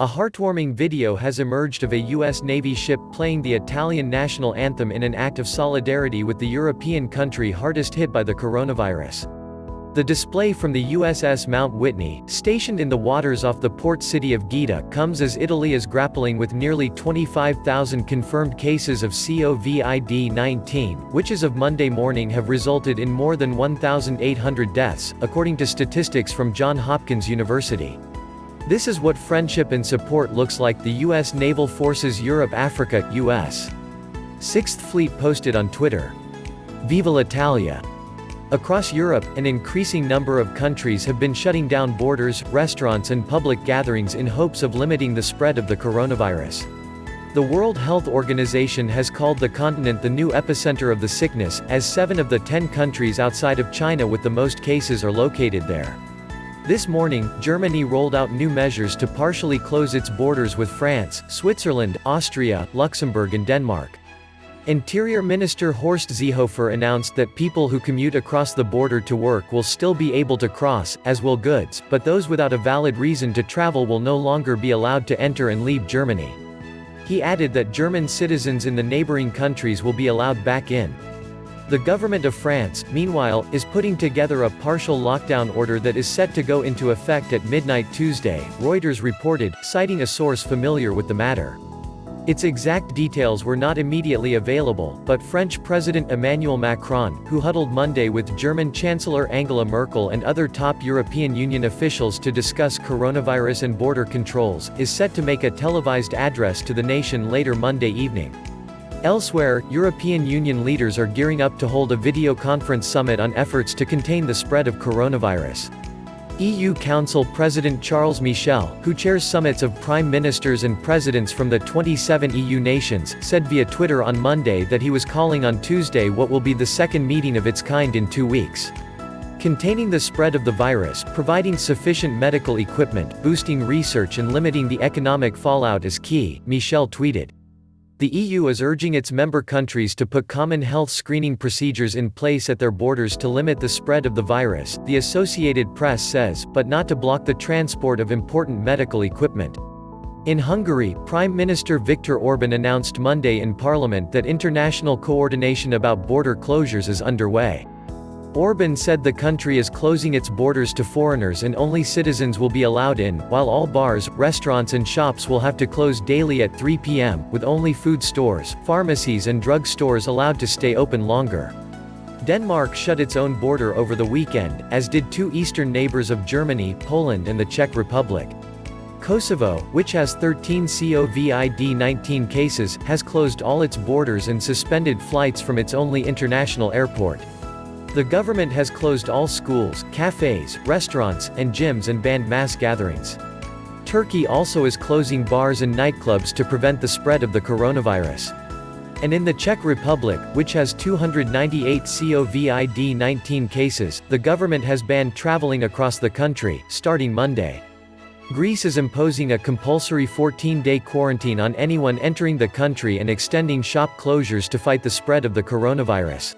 A heartwarming video has emerged of a U.S. Navy ship playing the Italian national anthem in an act of solidarity with the European country hardest hit by the coronavirus. The display from the USS Mount Whitney, stationed in the waters off the port city of Gaeta, comes as Italy is grappling with nearly 25,000 confirmed cases of COVID-19, which as of Monday morning have resulted in more than 1,800 deaths, according to statistics from Johns Hopkins University. This is what friendship and support looks like, the U.S. Naval Forces Europe-Africa, U.S. 6th Fleet posted on Twitter. Viva l'Italia! Across Europe, an increasing number of countries have been shutting down borders, restaurants and public gatherings in hopes of limiting the spread of the coronavirus. The World Health Organization has called the continent the new epicenter of the sickness, as 7 of the 10 countries outside of China with the most cases are located there. This morning, Germany rolled out new measures to partially close its borders with France, Switzerland, Austria, Luxembourg and Denmark. Interior Minister Horst Seehofer announced that people who commute across the border to work will still be able to cross, as will goods, but those without a valid reason to travel will no longer be allowed to enter and leave Germany. He added that German citizens in the neighboring countries will be allowed back in. The government of France, meanwhile, is putting together a partial lockdown order that is set to go into effect at midnight Tuesday, Reuters reported, citing a source familiar with the matter. Its exact details were not immediately available, but French President Emmanuel Macron, who huddled Monday with German Chancellor Angela Merkel and other top European Union officials to discuss coronavirus and border controls, is set to make a televised address to the nation later Monday evening. Elsewhere, European Union leaders are gearing up to hold a video conference summit on efforts to contain the spread of coronavirus. EU Council President Charles Michel, who chairs summits of prime ministers and presidents from the 27 EU nations, said via Twitter on Monday that he was calling on Tuesday what will be the second meeting of its kind in 2 weeks. Containing the spread of the virus, providing sufficient medical equipment, boosting research and limiting the economic fallout is key, Michel tweeted. The EU is urging its member countries to put common health screening procedures in place at their borders to limit the spread of the virus, the Associated Press says, but not to block the transport of important medical equipment. In Hungary, Prime Minister Viktor Orbán announced Monday in Parliament that international coordination about border closures is underway. Orbán said the country is closing its borders to foreigners and only citizens will be allowed in, while all bars, restaurants and shops will have to close daily at 3 p.m., with only food stores, pharmacies and drug stores allowed to stay open longer. Denmark shut its own border over the weekend, as did 2 eastern neighbors of Germany, Poland and the Czech Republic. Kosovo, which has 13 COVID-19 cases, has closed all its borders and suspended flights from its only international airport. The government has closed all schools, cafes, restaurants, and gyms and banned mass gatherings. Turkey also is closing bars and nightclubs to prevent the spread of the coronavirus. And in the Czech Republic, which has 298 COVID-19 cases, the government has banned traveling across the country, starting Monday. Greece is imposing a compulsory 14-day quarantine on anyone entering the country and extending shop closures to fight the spread of the coronavirus.